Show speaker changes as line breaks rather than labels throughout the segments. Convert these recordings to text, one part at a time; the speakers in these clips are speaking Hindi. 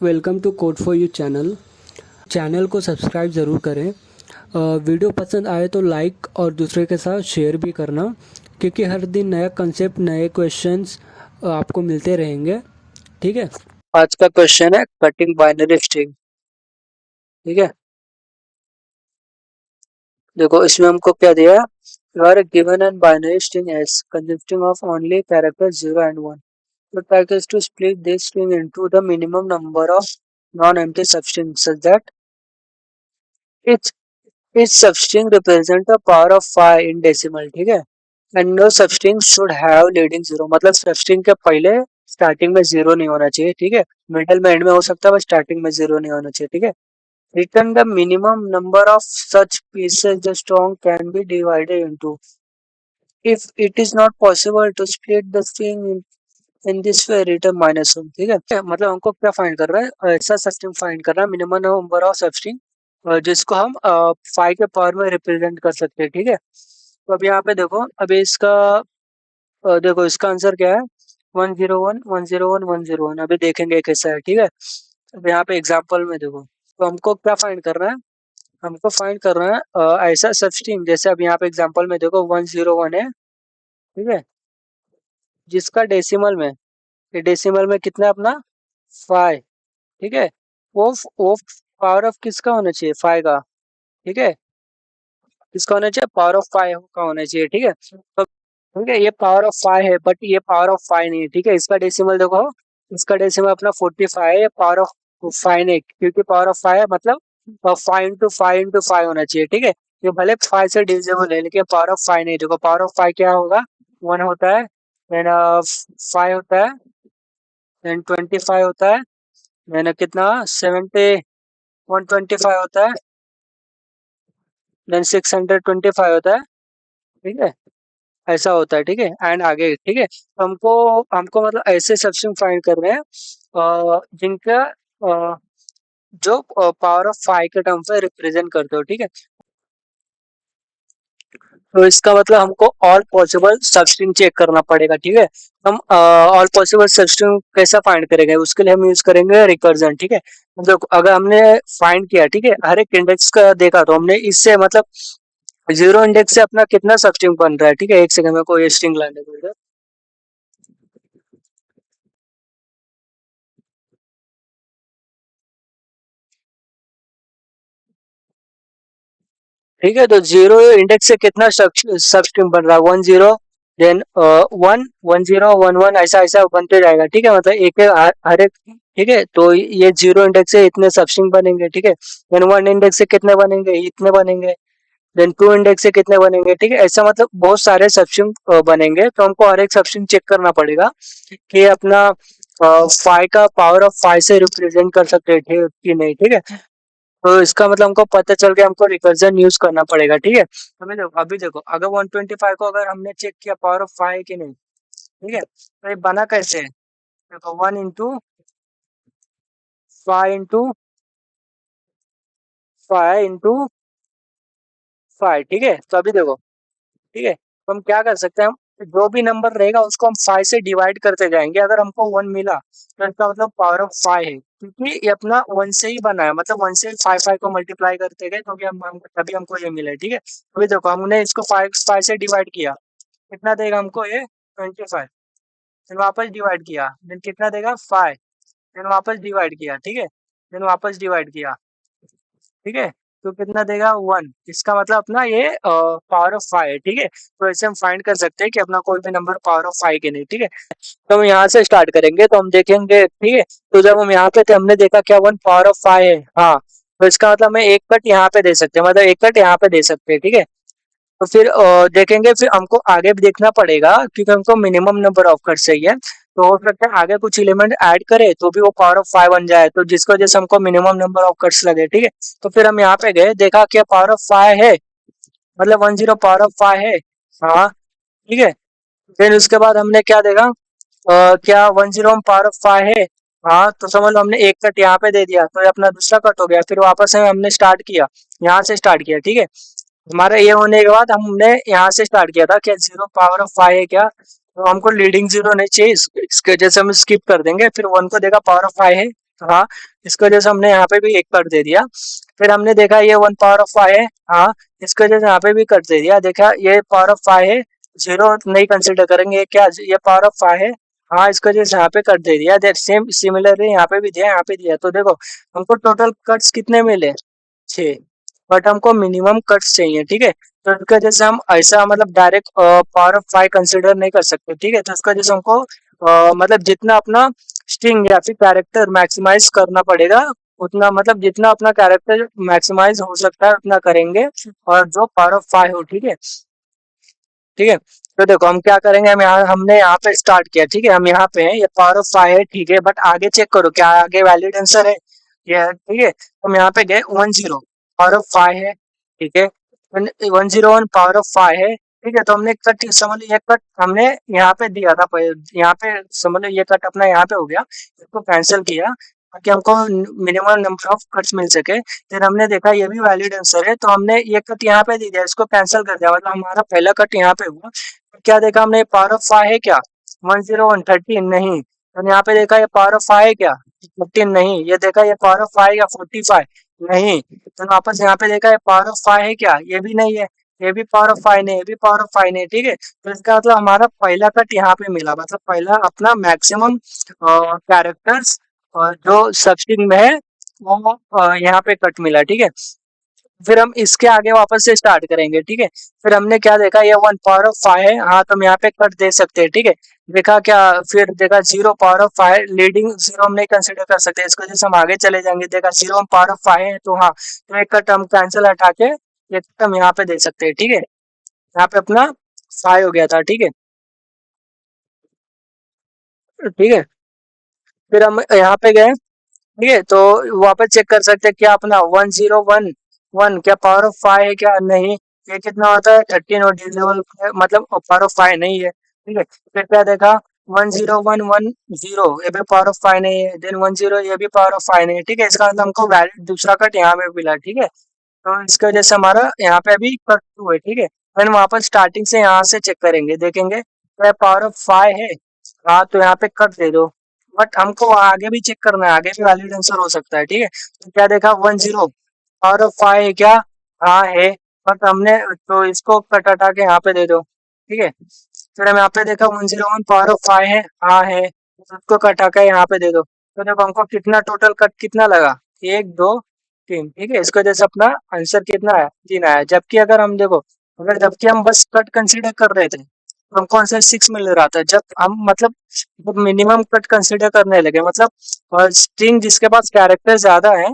Welcome to code for you channel को सब्सक्राइब ज़रूर करें। वीडियो पसंद आए तो लाइक और दूसरे के साथ शेयर भी करना, क्योंकि हर दिन नया कंसेप्ट, नए क्वेश्चंस आपको मिलते रहेंगे। ठीक है, आज का क्वेश्चन है कटिंग बाइनरी स्ट्रिंग। ठीक है, देखो इसमें हमको क्या दिया है, you are given an binary string S consisting of only character 0 and 1. The task is to split this string into the minimum number of non-empty substrings such that each substring represent a power of 5 in decimal. ठीक है, and no substring should have leading 0. मतलब substring के पहले स्टार्टिंग में 0 नहीं होना चाहिए। ठीक है, मिडिल में एंड में हो सकता है, बस स्टार्टिंग में 0 नहीं होना चाहिए। ठीक है, return the minimum number of such pieces the strong can be divided into. If it is not possible to split the string in this way return -1. ठीक है, मतलब हमको क्या फाइंड कर रहा है, ऐसा सबस्ट्रिंग फाइंड कर रहा है, मिनिमम नंबर ऑफ सबस्ट्रिंग जिसको हम 5 के पावर में रिप्रेजेंट कर सकते हैं। ठीक है, तो अब यहाँ पे देखो, अभी इसका देखो इसका आंसर क्या है, 101 101 101। अभी देखेंगे कैसा है। ठीक है, अब यहाँ पे एग्जाम्पल में देखो, तो हमको क्या फाइंड कर रहा है, हमको फाइंड कर रहा है ऐसा सबस्ट्रिंग, जैसे अब यहाँ पे एग्जाम्पल में देखो 101 है। ठीक है, जिसका डेसिमल में कितना है अपना 5। ठीक है, वो पावर ऑफ किसका होना चाहिए, 5 का। ठीक है, किसका होना चाहिए, पावर ऑफ 5 का होना चाहिए। ठीक है, तो ठीक है, ये पावर ऑफ 5 है, बट ये पावर ऑफ 5 नहीं है। ठीक है, इसका डेसिमल देखो, इसका डेसिमल अपना 45 है, ये पावर ऑफ 5 नहीं, क्योंकि पावर ऑफ 5 है, मतलब 5 इंटू 5 इंटू 5 होना चाहिए। ठीक है, ये भले 5 से डिविजिबल है, लेकिन पावर ऑफ 5 नहीं। देखो पावर ऑफ 5 क्या होगा, 1 होता है, देन 5 होता है, देन 25 होता है, देन कितना 70 125 होता है, देन 625 होता है। ठीक है, ऐसा होता है। ठीक है, एंड आगे। ठीक है, तो हमको हमको मतलब ऐसे सबस्ट्रिंग फाइंड कर रहे हैं जिनका जो पावर ऑफ 5 के टर्म पे रिप्रेजेंट करते हो। ठीक है, तो इसका मतलब हमको ऑल पॉसिबल सबस्ट्रिंग चेक करना पड़ेगा। ठीक है, हम ऑल पॉसिबल सबस्ट्रिंग कैसा फाइंड करेंगे, उसके लिए हम यूज करेंगे रिकर्जन। ठीक है, मतलब अगर हमने फाइंड किया, ठीक है, हर एक इंडेक्स का देखा, तो हमने इससे मतलब 0 इंडेक्स से अपना कितना सबस्ट्रिंग बन रहा है। ठीक है, एक सेकंड में कोई स्ट्रिंग लाने दो। ठीक है, तो 0 इंडेक्स से कितना सबस्ट्रिंग बन रहा है, 10, देन 1 10 11 ऐसा ऐसा बनते जाएगा। ठीक है, मतलब एक हर एक। ठीक है, तो ये 0 इंडेक्स से इतने सबस्ट्रिंग बनेंगे। ठीक है, देन 1 इंडेक्स से कितने बनेंगे, इतने बनेंगे, देन 2 इंडेक्स से कितने बनेंगे। ठीक है, ऐसा मतलब बहुत सारे सबस्ट्रिंग बनेंगे, तो हमको हर एक सबस्ट्रिंग चेक करना पड़ेगा कि अपना 5 का पावर ऑफ 5 से रिप्रेजेंट कर सकते हैं कि नहीं। ठीक है, तो इसका मतलब हमको पता चल गया, हमको रिकर्जन यूज करना पड़ेगा। ठीक है, अभी देखो अगर 125 को अगर हमने चेक किया पावर ऑफ 5 है कि नहीं। ठीक है, तो ये बना कैसे है, देखो 1 इंटू 5 इंटू 5 इंटू 5। ठीक है, तो अभी देखो, ठीक है, तो हम क्या कर सकते हैं, हम जो भी नंबर रहेगा उसको हम 5 से डिवाइड करते जाएंगे। अगर हमको 1 मिला तो इसका मतलब पावर ऑफ 5 है, क्योंकि ये अपना 1 से ही बना है, मतलब 1 से 5 को मल्टीप्लाई करते गए, तो तभी हमको ये मिला है। ठीक है, अभी देखो हमने इसको 5 से डिवाइड किया, कितना देगा हमको ये 25, फिर वापस डिवाइड किया, देन कितना देगा 5, देन वापस डिवाइड किया। ठीक है, देन वापस डिवाइड किया। ठीक है, तो कितना देगा 1, इसका मतलब अपना ये पावर ऑफ 5 है। ठीक है, तो ऐसे हम फाइंड कर सकते हैं कि अपना कोई भी नंबर पावर ऑफ 5 के नहीं। ठीक है, तो हम यहाँ से स्टार्ट करेंगे, तो हम देखेंगे। ठीक है, तो जब हम यहाँ पे थे हमने देखा क्या 1 पावर ऑफ 5 है, हाँ, तो इसका मतलब मैं एक कट यहाँ पे दे सकते हैं, मतलब एक कट यहाँ पे दे सकते हैं। ठीक है, तो फिर देखेंगे, फिर हमको आगे भी देखना पड़ेगा, क्योंकि हमको मिनिमम नंबर ऑफ कट चाहिए, तो हो सकता है आगे कुछ एलिमेंट ऐड करे तो भी वो पावर ऑफ 5 बन जाए, तो जिसकी वजह से हमको मिनिमम नंबर ऑफ कट्स लगे। ठीक है, तो फिर हम यहाँ पे गए, देखा क्या पावर ऑफ 5 है, मतलब 10 पावर ऑफ 5 है, हाँ। ठीक है, फिर उसके बाद हमने क्या देखा, क्या 10 पावर ऑफ 5 है, हाँ, तो समझ लो हमने एक कट यहाँ पे दे दिया, तो ये अपना दूसरा कट हो गया, फिर वापस से हमने स्टार्ट किया, यहाँ से स्टार्ट किया। ठीक है, हमारा ये होने के बाद हमने यहाँ से स्टार्ट किया था, क्या 0 पावर ऑफ 5 है क्या, तो हमको लीडिंग 0 नहीं चाहिए, इसके जैसे हम स्किप कर देंगे, फिर 1 को देखा पावर ऑफ 5 है, हाँ, इसकी वजह से हमने यहाँ पे भी एक कट दे दिया। फिर हमने देखा ये 1 पावर ऑफ 5 है। हाँ, इसकी वजह से यहाँ पे भी कट दे दिया। देखा ये पावर ऑफ 5 है, 0 नहीं कंसीडर करेंगे। ये क्या, ये पावर ऑफ 5 है। हाँ, इसकी वजह से यहाँ पे कट दे दिया। देख सेम सिमिलरली यहाँ पे भी दिया, यहाँ पे दिया। तो देखो हमको टोटल कट्स कितने मिले, 6। बट हमको मिनिमम कट्स चाहिए, ठीक है। तो इसकी वजह से हम ऐसा मतलब डायरेक्ट पावर ऑफ 5 कंसीडर नहीं कर सकते, ठीक है। तो इसकी वजह से हमको मतलब जितना अपना स्ट्रिंग या फिर कैरेक्टर मैक्सिमाइज करना पड़ेगा, उतना मतलब जितना अपना कैरेक्टर मैक्सिमाइज हो सकता है उतना करेंगे, और जो पावर ऑफ 5 हो, ठीक है। ठीक है, तो देखो हम क्या करेंगे, हमने यहाँ पे स्टार्ट किया, ठीक है। हम यहाँ पे हैं, ये पावर ऑफ 5 है, ठीक है। बट आगे चेक करो क्या आगे वैलिड आंसर है, ये है, ठीक है। हम यहाँ पे गए 10 पावर ऑफ 5 है, ठीक है। 101 पावर ऑफ 5 है, ठीक है। तो हमने कट समझ लो, ये कट हमने यहाँ पे दिया था यहाँ पे समझ लो, ये कट अपना यहाँ पे हो गया, इसको कैंसिल किया ताकि हमको मिनिमम नंबर ऑफ कट्स मिल सके। फिर हमने देखा ये भी वैलिड आंसर है, तो हमने ये कट यहाँ पे दे दिया, इसको कैंसिल कर दिया, मतलब हमारा पहला कट यहाँ पे हुआ। तो क्या देखा हमने, पावर ऑफ 5 है क्या, 101 13 नहीं। तो यहाँ पे देखा ये पावर ऑफ 5 है क्या, 15 नहीं। ये देखा ये पावर ऑफ 5 या 45 नहीं। तो वापस यहाँ पे देखा ये पावर ऑफ 5 है क्या, ये भी नहीं है। ये भी पावर ऑफ 5 नहीं, ये भी पावर ऑफ 5 नहीं, ठीक है। तो इसका मतलब हमारा पहला कट यहाँ पे मिला, मतलब पहला अपना मैक्सिमम कैरेक्टर्स और जो सबस्ट्रिंग में है वो यहाँ पे कट मिला, ठीक है। फिर हम इसके आगे वापस से स्टार्ट करेंगे, ठीक है। फिर हमने क्या देखा, ये 1 पावर ऑफ 5 है। हाँ, तो हम यहाँ पे कट दे सकते हैं, ठीक है। देखा क्या, फिर देखा 0 पावर ऑफ 5, लीडिंग 0 हम नहीं कंसिडर कर सकते, इसको जैसे हम आगे चले जाएंगे। देखा 0 पावर ऑफ 5 है, तो हाँ, तो एक कट हम कैंसिल हटा के ये कट हम यहाँ पे दे सकते हैं, ठीक है। यहाँ पे अपना 5 हो गया था, ठीक है। ठीक है, फिर हम यहाँ पे गए, ठीक है। तो वापस चेक कर सकते हैं क्या अपना 1011 क्या पावर ऑफ 5 है क्या, नहीं। ये कितना होता है 13, और डी लेवल मतलब पावर ऑफ 5 नहीं है, ठीक है। फिर क्या देखा 1011 ये भी पावर ऑफ 5 नहीं है, देन 10 ये भी पावर ऑफ 5 नहीं है, ठीक है। इसका मतलब हमको वैलिड दूसरा कट यहाँ पे मिला, ठीक है। तो इसकी वजह से हमारा यहाँ पे अभी कट 2 है, ठीक है। फिर वापस स्टार्टिंग से यहाँ से चेक करेंगे, देखेंगे क्या पावर ऑफ 5 है। हाँ, तो यहाँ पे कट दे दो। बट हमको आगे भी चेक करना है, आगे भी वैलिड आंसर हो सकता है, ठीक है। तो क्या देखा 10 पावर ऑफ 5 है क्या, हाँ है। बट हमने तो इसको कट हटा के यहाँ पे दे दो, ठीक है। फिर हम यहाँ पे देखा 101 पावर ऑफ 5 है, हाँ है। तो उसको कट हटा के यहाँ पे दे दो। तो देखो हमको कितना टोटल कट कितना लगा, 1 2 3, ठीक है। इसको जैसे अपना आंसर कितना है, 3 आया। जबकि अगर हम देखो, अगर जबकि हम बस कट कंसीडर कर रहे थे तो हमको आंसर 6 मिल रहा था। जब हम मतलब जब मिनिमम कट कंसीडर करने लगे, मतलब स्ट्रिंग जिसके पास कैरेक्टर ज्यादा है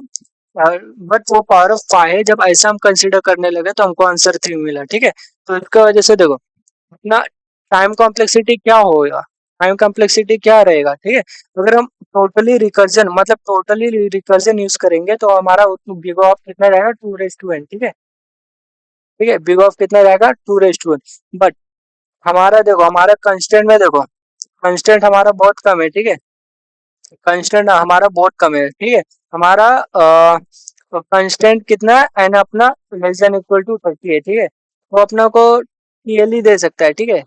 बट वो पावर ऑफ 5 है, जब ऐसा हम कंसीडर करने लगे तो हमको आंसर 3 मिला, ठीक है। तो इसका वजह से देखो अपना टाइम कॉम्प्लेक्सिटी क्या होगा, टाइम कॉम्प्लेक्सिटी क्या रहेगा, ठीक है। अगर हम टोटली रिकर्जन यूज करेंगे तो हमारा बिग ऑफ कितना रहेगा, 2 रेज टू n, ठीक है। ठीक है, बिग ऑफ कितना रहेगा, 2 रेज टू n। बट हमारा देखो, हमारा कंस्टेंट में देखो, कंस्टेंट हमारा बहुत कम है, ठीक है। कंस्टेंट हमारा बहुत कम है, ठीक है। हमारा कंस्टेंट कितना है, एन अपना लेस देन इक्वल टू 30 है, ठीक है। वो अपना को टीएलई दे सकता है, ठीक है।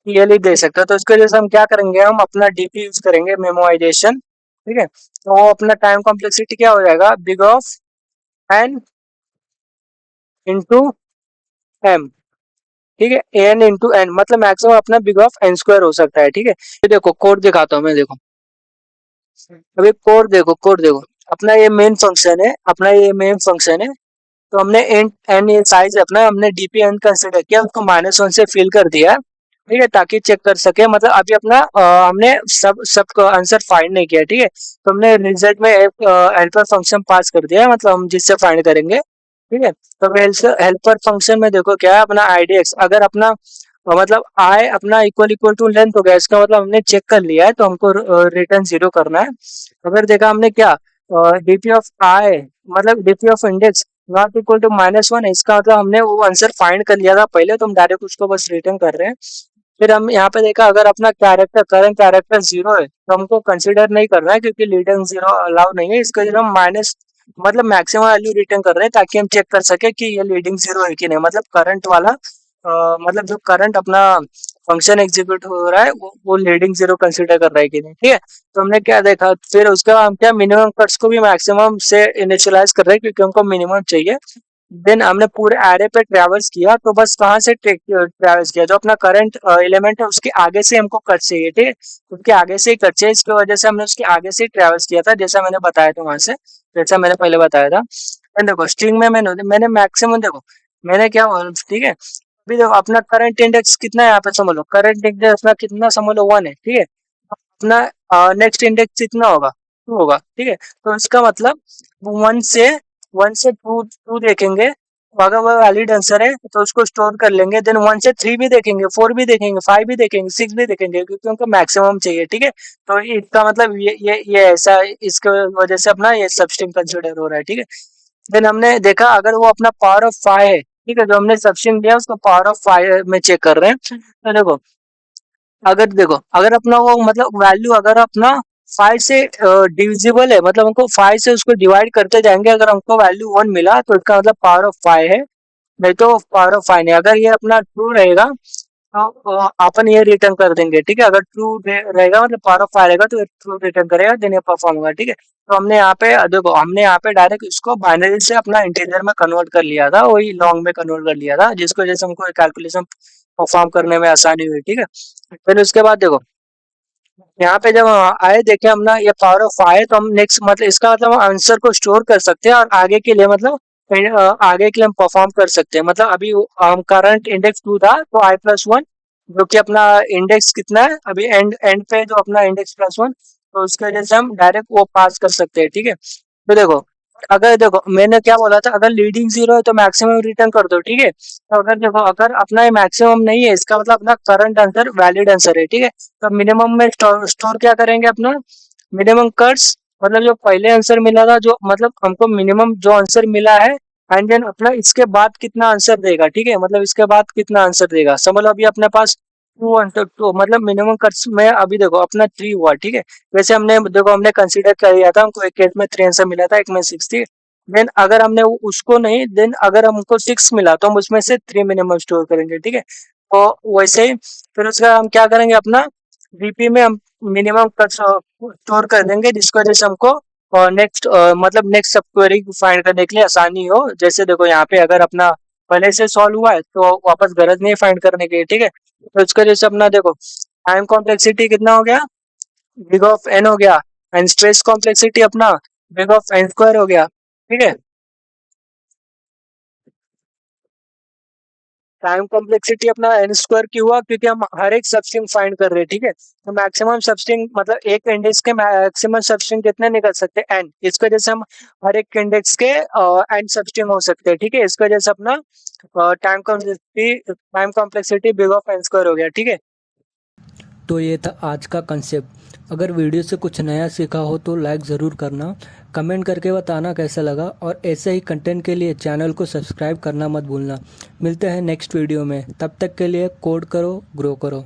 टीएलई दे सकता है। तो इसके वजह से हम क्या करेंगे, हम अपना डीपी यूज करेंगे, मेमोराइजेशन, ठीक है। तो वो अपना टाइम कॉम्प्लेक्सिटी क्या हो जाएगा, big of n into m, ठीक है। एन इंटू एन मतलब मैक्सिमम अपना बिग ऑफ एन स्क्वायर हो सकता है, ठीक है। ये देखो कोड दिखाता हूँ मैं, देखो अभी कोड देखो अपना ये मेन फंक्शन है, अपना ये मेन फंक्शन है। तो हमने एन एन ये साइज अपना हमने डीपी एन कंसिडर किया, उसको -1 से फिल कर दिया, ठीक है, ताकि चेक कर सके। मतलब अभी अपना हमने सब आंसर फाइंड नहीं किया, ठीक है। तो हमने रिजल्ट में एक हेल्पर फंक्शन पास कर दिया है, मतलब हम जिससे फाइंड करेंगे, ठीक है। तो हेल्पर फंक्शन में देखो क्या है अपना आईडीएक्स, अगर अपना मतलब आई अपना इक्वल इक्वल टू लेंथ हो गया, इसका मतलब हमने चेक कर लिया है, तो हमको रिटर्न 0 करना है। अगर देखा हमने क्या डीपी ऑफ आई मतलब DP of index not equal to -1 है, इसका मतलब हमने वो आंसर फाइंड कर लिया था पहले, तो हम डायरेक्ट उसको बस रिटर्न कर रहे हैं। फिर हम यहाँ पे देखा अगर अपना कैरेक्टर करंट कैरेक्टर 0 है तो हमको कंसिडर नहीं करना है, क्योंकि लीडिंग 0 अलाउ नहीं है। इसका जो हम माइनस मतलब मैक्सिमम वैल्यू रिटर्न कर रहे हैं, ताकि हम चेक कर सके कि ये लीडिंग 0 है कि नहीं, मतलब करंट वाला मतलब जो करंट अपना फंक्शन एग्जीक्यूट हो रहा है वो लीडिंग जीरो कंसीडर कर रहा है कि नहीं, ठीक है। तो हमने क्या देखा, फिर उसके बाद हम क्या मिनिमम कट्स को भी मैक्सिमम से इनिशियलाइज कर रहे हैं क्योंकि हमको मिनिमम चाहिए। देन हमने पूरे एरे पे ट्रैवर्स किया, तो बस कहाँ से ट्रैवर्स किया, जो अपना करंट एलिमेंट है उसके आगे से हमको कट चाहिए, ठीक है। उसके आगे से ही कट चाहिए, इसकी वजह से हमने उसके आगे से ही ट्रैवर्स किया था, जैसा मैंने बताया था वहां से, जैसा मैंने पहले बताया था। एंड देखो स्ट्रिंग में मैंने मैक्सिमम देखो मैंने क्या बोला, ठीक है। अभी देखो अपना करंट इंडेक्स कितना है, यहाँ पे समझ लो करंट इंडेक्स अपना कितना, समझ लो 1 है, ठीक है। अपना नेक्स्ट इंडेक्स कितना होगा, 2 होगा, ठीक है। तो इसका मतलब 1 से 2 2 देखेंगे, तो अगर वो वैलिड आंसर है तो उसको स्टोर कर लेंगे। देन 1 से 3 भी देखेंगे, 4 भी देखेंगे, 5 भी देखेंगे, 6 भी देखेंगे, क्योंकि उनको मैक्सिमम चाहिए, ठीक है। तो इसका मतलब ये ऐसा, इसके वजह से अपना ये सब स्ट्रिंग कंसिडर हो रहा है, ठीक है। देन हमने देखा अगर वो अपना पावर ऑफ 5 है, ठीक है, जो हमने सब स्ट्रिंग दिया उसको पावर ऑफ 5 में चेक कर रहे हैं। तो देखो अगर अपना वो मतलब वैल्यू अगर अपना 5 से डिविजिबल है, मतलब हमको 5 से उसको डिवाइड करते जाएंगे, अगर हमको वैल्यू 1 मिला तो इसका मतलब पावर ऑफ 5 है, नहीं तो पावर ऑफ 5 नहीं। अगर ये अपना ट्रू रहेगा तो अपन ये रिटर्न कर देंगे, ठीक है। अगर ट्रू रहेगा मतलब पावर ऑफ 5 रहेगा तो ट्रू रिटर्न करेगा, देन ये परफॉर्म होगा, ठीक है। तो हमने यहाँ पे देखो हमने यहाँ पे डायरेक्ट इसको बाइनरी से अपना इंटीजर में कन्वर्ट कर लिया था, वही लॉन्ग में कन्वर्ट कर लिया था, जिसको जैसे हमको कैलकुलेशन परफॉर्म करने में आसानी हुई, ठीक है। फिर उसके बाद देखो यहाँ पे जब आए देखे हम ना ये पावर ऑफ आए, तो हम नेक्स्ट मतलब इसका मतलब हम आंसर को स्टोर कर सकते हैं और आगे के लिए मतलब आगे के लिए हम परफॉर्म कर सकते हैं। मतलब अभी हम करंट इंडेक्स 2 था तो i+1, जो कि अपना इंडेक्स कितना है अभी एंड एंड पे जो अपना इंडेक्स +1, तो उसके वजह से हम डायरेक्ट वो पास कर सकते हैं, ठीक है। तो देखो मैंने क्या बोला था, अगर लीडिंग जीरो है तो मैक्सिमम रिटर्न कर दो, ठीक है। तो अगर अपना ये मैक्सिमम नहीं है, इसका मतलब अपना करंट आंसर वैलिड आंसर है, ठीक है। तो मिनिमम में स्टोर क्या करेंगे अपना मिनिमम कट्स, मतलब जो पहले आंसर मिला था, जो मतलब हमको मिनिमम जो आंसर मिला है, एंड देन अपना इसके बाद कितना आंसर देगा, ठीक है। मतलब इसके बाद कितना आंसर देगा, समझ लो अभी अपने पास 2 आंसर, तो मतलब मिनिमम कट्स में अभी देखो अपना 3 हुआ, ठीक है। वैसे हमने कंसीडर कर लिया था, हमको एक केस में 3 आंसर मिला था, एक में 6 थी। देन अगर हमने उसको नहीं, देन अगर हमको 6 मिला तो हम उसमें से 3 मिनिमम स्टोर करेंगे, ठीक है। तो वैसे ही फिर उसका हम क्या करेंगे अपना वीपी में हम मिनिमम कट स्टोर कर देंगे, जिसकी वजह से हमको नेक्स्ट मतलब नेक्स्ट सब क्वेरी फाइंड करने के लिए आसानी हो। जैसे देखो यहाँ पे अगर अपना पहले से सॉल्व हुआ है तो वापस गरज नहीं फाइंड करने की, ठीक है। तो इसका जैसे अपना देखो टाइम कॉम्प्लेक्सिटी कितना हो गया, बिग ऑफ एन हो गया, एंड स्ट्रेस कॉम्प्लेक्सिटी अपना बिग ऑफ एन स्क्वायर हो गया, ठीक है। टाइम कॉम्प्लेक्सिटी अपना एन स्क्वायर क्यों हुआ, क्योंकि हम हर एक सबस्ट्रिंग फाइंड कर रहे हैं, ठीक है। तो मैक्सिमम सबस्ट्रिंग मतलब एक इंडेक्स के मैक्सिमम सबस्ट्रिंग कितने निकल सकते हैं, एन। इसकी वजह से हम हर एक इंडेक्स के एन सबस्ट्रिंग हो सकते हैं, ठीक है। इसकी वजह से अपना time complexity big of n square हो गया, ठीक है।
तो ये था आज का कंसेप्ट। अगर वीडियो से कुछ नया सीखा हो तो लाइक ज़रूर करना, कमेंट करके बताना कैसा लगा, और ऐसे ही कंटेंट के लिए चैनल को सब्सक्राइब करना मत भूलना। मिलते हैं नेक्स्ट वीडियो में, तब तक के लिए कोड करो, ग्रो करो।